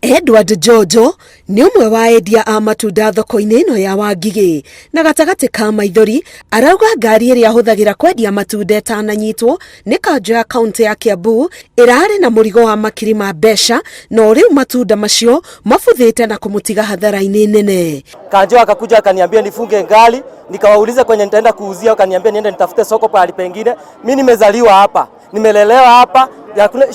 Edward Jojo ni umwe wa endia a matunda thoko-inĩ ĩno ya Wangigĩ, na gatagati ka maithori arauga ngari ĩrĩa ahũthagĩra kwendia matunda ĩtananyitwo nĩ kanjũ ya kaunti ya Kiambu ĩrarĩ na mũrigo wa makiri ma mbeca, no rĩu matunda macio mabuthĩte na kũmũtiga hathara-inĩ nene. Kanjũ akakuja akaniambia nifunge ngali, nikawauliza kwenye nitaenda kuuzia, akaniambia niende nitafute soko pahali pengine. Mimi nimezaliwa hapa, nimelelewa hapa,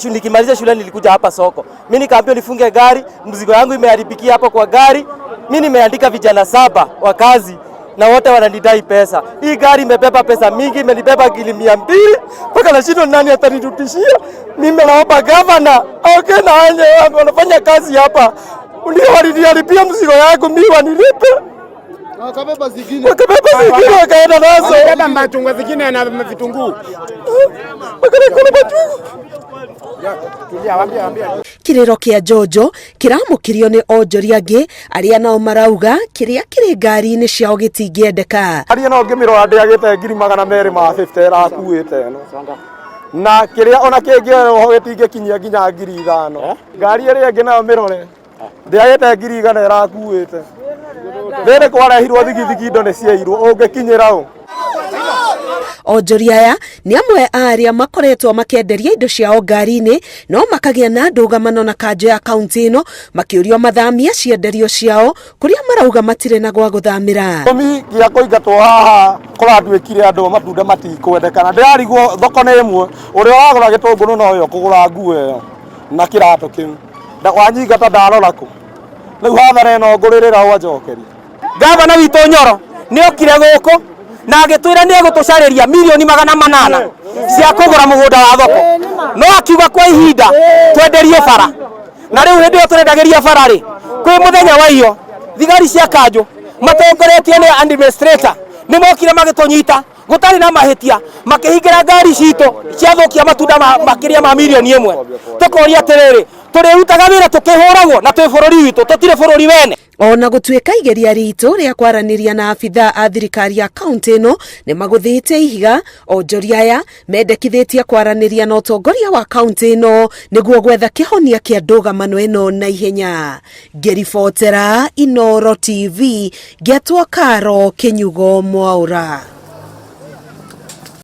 nikimaliza shule nilikuja hapa soko. Mimi nikaambiwa nifunge gari, mzigo yangu imeharibikia hapo kwa gari. Mimi nimeandika vijana 7 wa kazi na wote wananidai pesa. Hii gari imebeba pesa mingi, imenibeba gili 200 mpaka nashindwa nani atanirudishia. Mimi naomba governor aongee na wale wanafanya kazi hapa, ndio waliniharibia mzigo yangu, mimi wanilipe. Wakabeba zingine wakaenda nazo. Wakabeba machungwa zingine na vitunguu. Wakakula machungwa. Kiriro kia Jojo kiramukirio ni onjoria angi aria nao marauga kiria kiri ngari-inĩ ciao gĩtingĩendeka. Aria no ngĩmĩrora ndĩagĩte ngiri 250 ĩrakuĩte no. Na kiria ona kĩngĩ gĩtingĩkinyia nginya ngiri 5. Ngari ĩrĩa ĩngĩ nayo mĩrore ndĩagĩte ngiri 100 ĩrakuĩte. Rĩrĩ kwarehirwo thigithigi indo nĩ ciairwo, ũngĩkinyĩra ũ? Onjoria aya ni amwe aria makoretwo makenderia indo ciao ngari-inĩ no makagĩa na ndũgamano na kanjũ ya kaunti ĩno makĩũrio mathamia cienderio ciao kuria marauga matirĩ na gwa gũthamĩra. Gĩtũmi gĩa kũingatwo haha kũratwĩkire andũ matunda matikwendekana. Ndĩrarigwo thoko nĩ ĩmwe, ũrĩa wagũra gĩtũngũrũ no ũyũ kũgũra nguo ĩyo na kĩratũ kĩu. Wanyingata ndarora kũ? Rĩu hathara ĩno ngũrĩrĩra wanjokeria. Gavana witũ Nyoro nĩ okire gũkũ na agĩtwĩra nĩ egũtũcarĩria milioni 800 cia kũgũra mũgũnda wa thoko, no akiuga kwa ihinda twenderie bara. Na rĩu hĩndĩ ĩyo tũrendagĩria bara rĩ, kwĩ mũthenya wa iyo thigari cia kanjũ matongoretio nĩ administrator nĩ mokire magĩtũnyita gũtarĩ na mahĩtia, makĩhingĩra ngari citũ ciathũkia matunda makĩria ma milioni 1. Tũkoria atĩrĩrĩ, tũrĩrutaga wĩra tũkĩhũragwo na twĩ bũrũri witũ, tũtirĩ bũrũri wene. Ona gũtuĩka igeria ritũ rĩa kwaranĩria na abitha a thirikari ya kaunti ĩno nĩ magũthĩte ihiga, onjoria aya mendekithĩtie kwaranĩria na ũtongoria wa kaunti ĩno nĩguo gwetha kĩhonia kĩa ndũgamano ĩno na ihenya. Ngĩribotera Inooro TV, Getwo Karo Kĩnyugo Mwaũra.